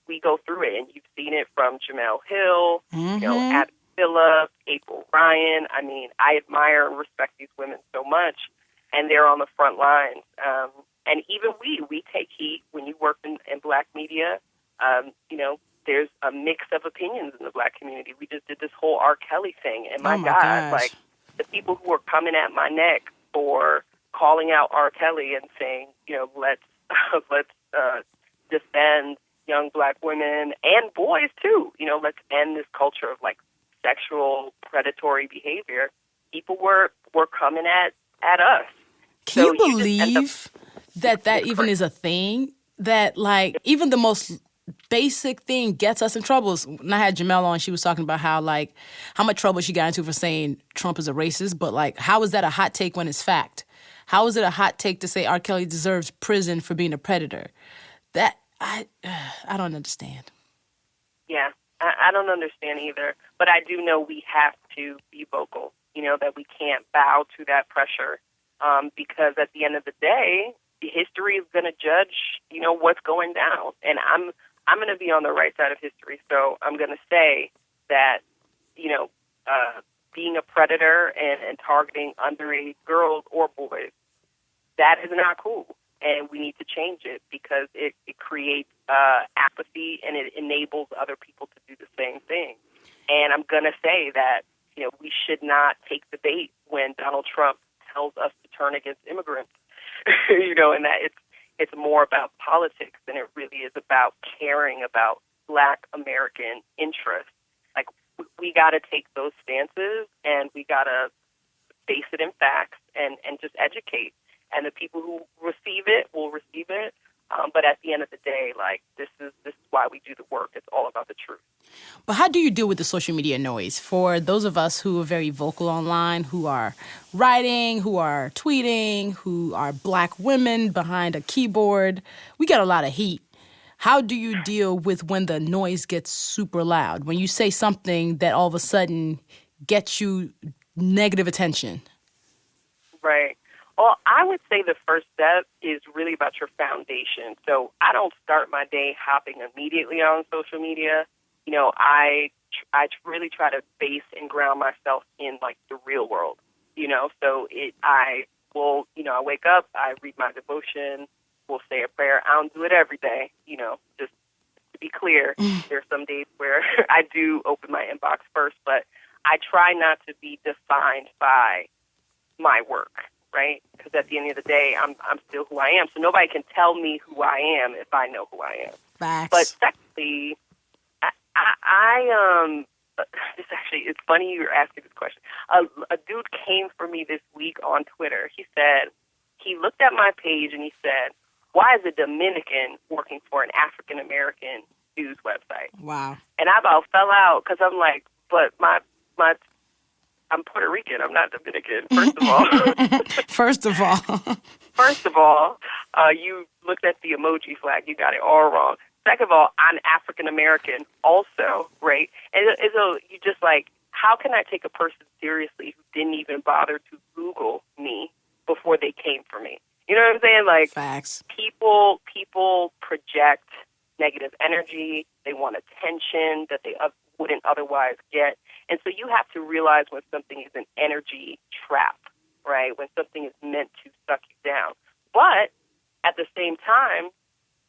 we go through it, and you've seen it from Jamel Hill, Abby Phillips, April Ryan. I mean, I admire and respect these women so much, and they're on the front lines. And even we take heat when you work in black media. There's a mix of opinions in the black community. We just did this whole R. Kelly thing, and my God, gosh. like the people who are coming at my neck for calling out R. Kelly and saying, let's defend young black women and boys too. Let's end this culture of like sexual predatory behavior. People were coming at us. Can you believe that even is a thing? That like even the most basic thing gets us in trouble. When I had Jamel on, she was talking about how much trouble she got into for saying Trump is a racist, but like how is that a hot take when it's fact? How is it a hot take to say R. Kelly deserves prison for being a predator? That I don't understand. Yeah, I don't understand either. But I do know we have to be vocal, that we can't bow to that pressure because at the end of the day, history is going to judge, what's going down. And I'm going to be on the right side of history. So I'm going to say that, being a predator and targeting underage girls or boys, that is not cool. And we need to change it because it creates apathy and it enables other people to do the same thing. And I'm going to say that, we should not take the bait when Donald Trump tells us to turn against immigrants, and that it's more about politics than it really is about caring about Black American interests. Like, we got to take those stances and we got to base it in facts and just educate. And the people who receive it will receive it. But at the end of the day, like, this is why we do the work. It's all about the truth. But how do you deal with the social media noise? For those of us who are very vocal online, who are writing, who are tweeting, who are Black women behind a keyboard, we get a lot of heat. How do you deal with when the noise gets super loud? When you say something that all of a sudden gets you negative attention? Right. Well, I would say the first step is really about your foundation. So I don't start my day hopping immediately on social media. I really try to base and ground myself in like the real world. So I wake up, I read my devotion will say a prayer. I don't do it every day, just to be clear. There are some days where I do open my inbox first, but I try not to be defined by my work, right? Because at the end of the day, I'm still who I am. So nobody can tell me who I am if I know who I am. Facts. But secondly, I this actually, it's funny you're asking this question. A dude came for me this week on Twitter. He looked at my page and he said, "Why is a Dominican working for an African American news website?" Wow. And I about fell out because I'm like, but I'm Puerto Rican. I'm not Dominican. First of all. First of all, you looked at the emoji flag. You got it all wrong. Second of all, I'm African American also, right? And so you just like, how can I take a person seriously who didn't even bother to Google me before they came for me? You know what I'm saying? Like, facts. People project negative energy. They want attention that they wouldn't otherwise get. And so you have to realize when something is an energy trap, right? When something is meant to suck you down. But at the same time,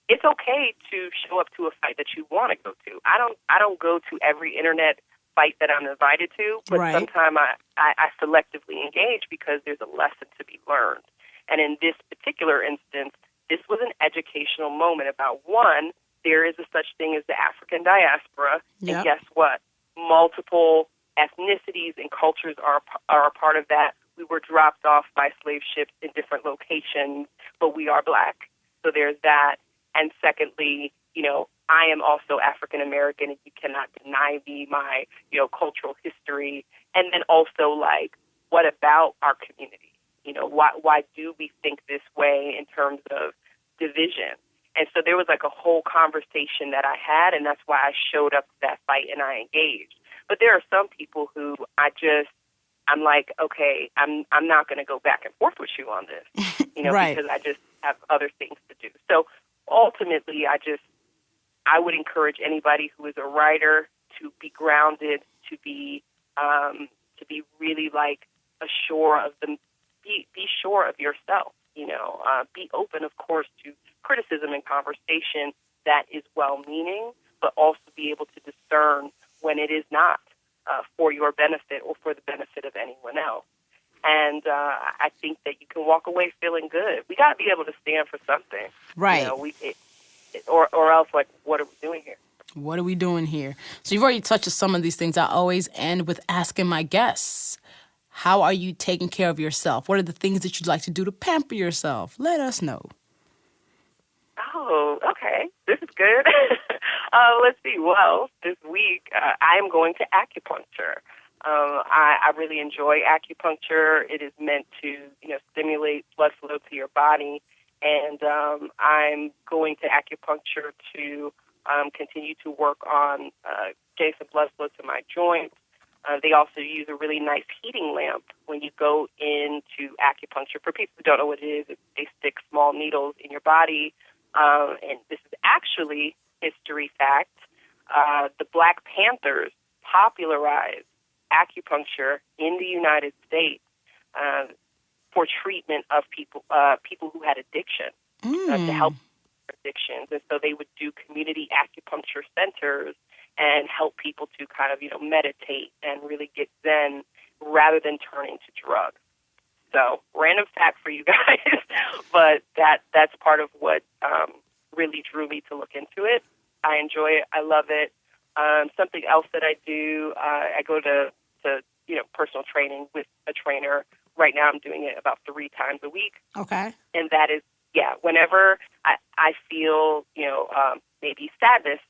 it's okay to show up to a fight that you want to go to. I don't go to every internet fight that I'm invited to, but right. sometimes I selectively engage because there's a lesson to be learned. And in this particular instance, this was an educational moment about, one, there is a such thing as the African diaspora, yep. and guess what? Multiple ethnicities and cultures are a part of that. We were dropped off by slave ships in different locations, but we are Black. So there's that. And secondly, I am also African American, and you cannot deny me my, cultural history. And then also, like, what about our community? Why do we think this way in terms of division? And so there was like a whole conversation that I had, and that's why I showed up to that fight and I engaged. But there are some people who I'm like, okay, I'm not going to go back and forth with you on this, right. because I just have other things to do. So ultimately, I would encourage anybody who is a writer to be grounded, to be really like be sure of yourself. Be open, of course, to criticism and conversation that is well-meaning, but also be able to discern when it is not for your benefit or for the benefit of anyone else. And I think that you can walk away feeling good. We got to be able to stand for something, right? Or else, like, what are we doing here? What are we doing here? So you've already touched on some of these things. I always end with asking my guests, how are you taking care of yourself? What are the things that you'd like to do to pamper yourself? Let us know. Oh, okay. This is good. Let's see. Well, this week I am going to acupuncture. I really enjoy acupuncture. It is meant to, stimulate blood flow to your body. And I'm going to acupuncture to continue to work on getting some blood flow to my joints. They also use a really nice heating lamp when you go into acupuncture. For people who don't know what it is, they stick small needles in your body. And this is actually history fact. The Black Panthers popularized acupuncture in the United States for treatment of people who had addiction, to help addictions. And so they would do community acupuncture centers and help people to kind of, meditate and really get zen rather than turning to drugs. So, random fact for you guys, but that's part of what really drew me to look into it. I enjoy it. I love it. Something else that I do, I go to personal training with a trainer. Right now I'm doing it about 3 times a week. Okay. And that is, whenever I feel, maybe sadness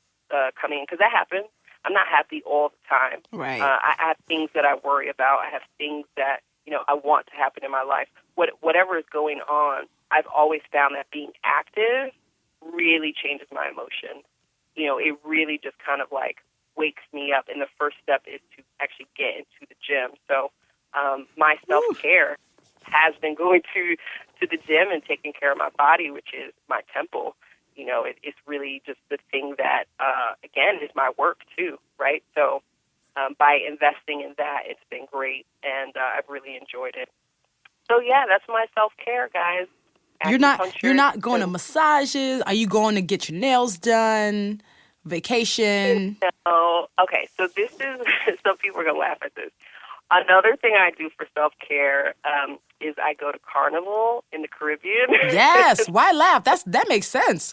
coming in, because that happens. I'm not happy all the time. Right. I have things that I worry about. I have things that, I want to happen in my life. Whatever is going on, I've always found that being active really changes my emotions. It really just kind of like wakes me up. And the first step is to actually get into the gym. So my self-care has been going to the gym and taking care of my body, which is my temple. It's really just the thing that, again, is my work too, right? So by investing in that, it's been great, and I've really enjoyed it. So, yeah, that's my self-care, guys. You're acupuncture. not going to So, massages. Are you going to get your nails done? Vacation? no, okay, so this is, some people are going to laugh at this. Another thing I do for self-care is I go to Carnival in the Caribbean. Yes. Why laugh? That makes sense.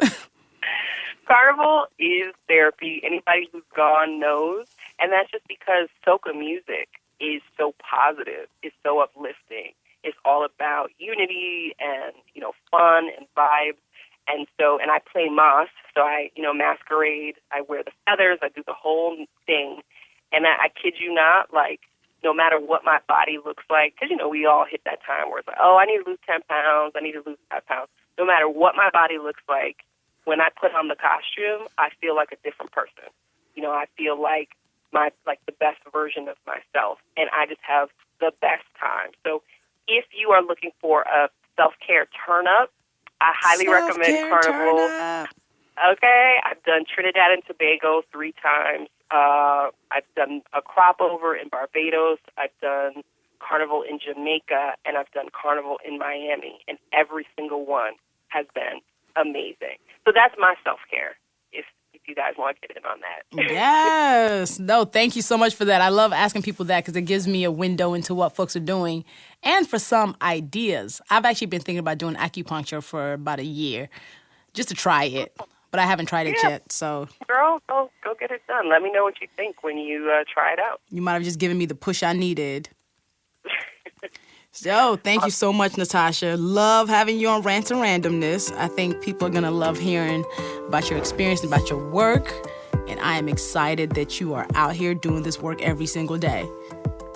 Carnival is therapy. Anybody who's gone knows. And that's just because soca music is so positive. It's so uplifting. It's all about unity and, fun and vibes. And I play mas, so I, masquerade. I wear the feathers. I do the whole thing. And I kid you not, like, no matter what my body looks like, because, we all hit that time where it's like, oh, I need to lose 10 pounds. I need to lose 5 pounds. No matter what my body looks like, when I put on the costume, I feel like a different person. I feel like the best version of myself, and I just have the best time. So if you are looking for a self-care turn-up, I highly recommend Carnival. Okay, I've done Trinidad and Tobago 3 times. I've done a crop over in Barbados. I've done Carnival in Jamaica, and I've done Carnival in Miami, and every single one has been amazing. So that's my self-care, if you guys want to get in on that. Yes. No, thank you so much for that. I love asking people that because it gives me a window into what folks are doing and for some ideas. I've actually been thinking about doing acupuncture for about a year just to try it, but I haven't tried it yet. So, girl, go get it done. Let me know what you think when you try it out. You might have just given me the push I needed. So, thank you so much, Natasha. Love having you on Rants and Randomness. I think people are going to love hearing about your experience and about your work. And I am excited that you are out here doing this work every single day.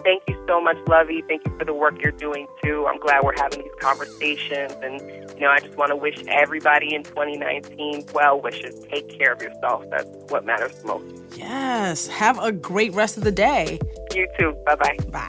Thank you so much, Luvvie. Thank you for the work you're doing, too. I'm glad we're having these conversations. And, I just want to wish everybody in 2019 well wishes. Take care of yourself. That's what matters most. Yes. Have a great rest of the day. You too. Bye-bye. Bye.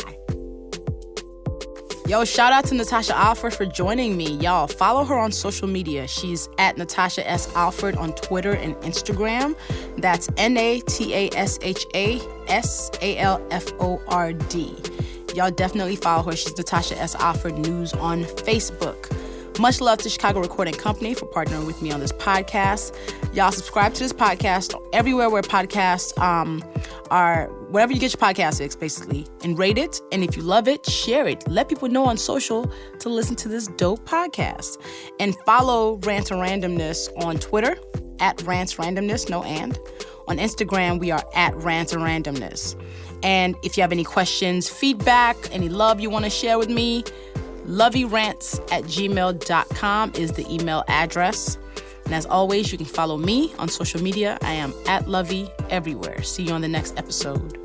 Yo, shout out to Natasha Alford for joining me. Y'all, follow her on social media. She's at Natasha S. Alford on Twitter and Instagram. That's NATASHASALFORD. Y'all definitely follow her. She's Natasha S. Alford News on Facebook. Much love to Chicago Recording Company for partnering with me on this podcast. Y'all subscribe to this podcast everywhere where podcasts are, wherever you get your podcast fix, basically, and rate it. And if you love it, share it. Let people know on social to listen to this dope podcast. And follow Rants and Randomness on Twitter at Rants Randomness, no and. On Instagram, we are at Rants and Randomness. And if you have any questions, feedback, any love you want to share with me, LuvvieRants@gmail.com is the email address. And as always, you can follow me on social media. I am at Luvvie everywhere. See you on the next episode.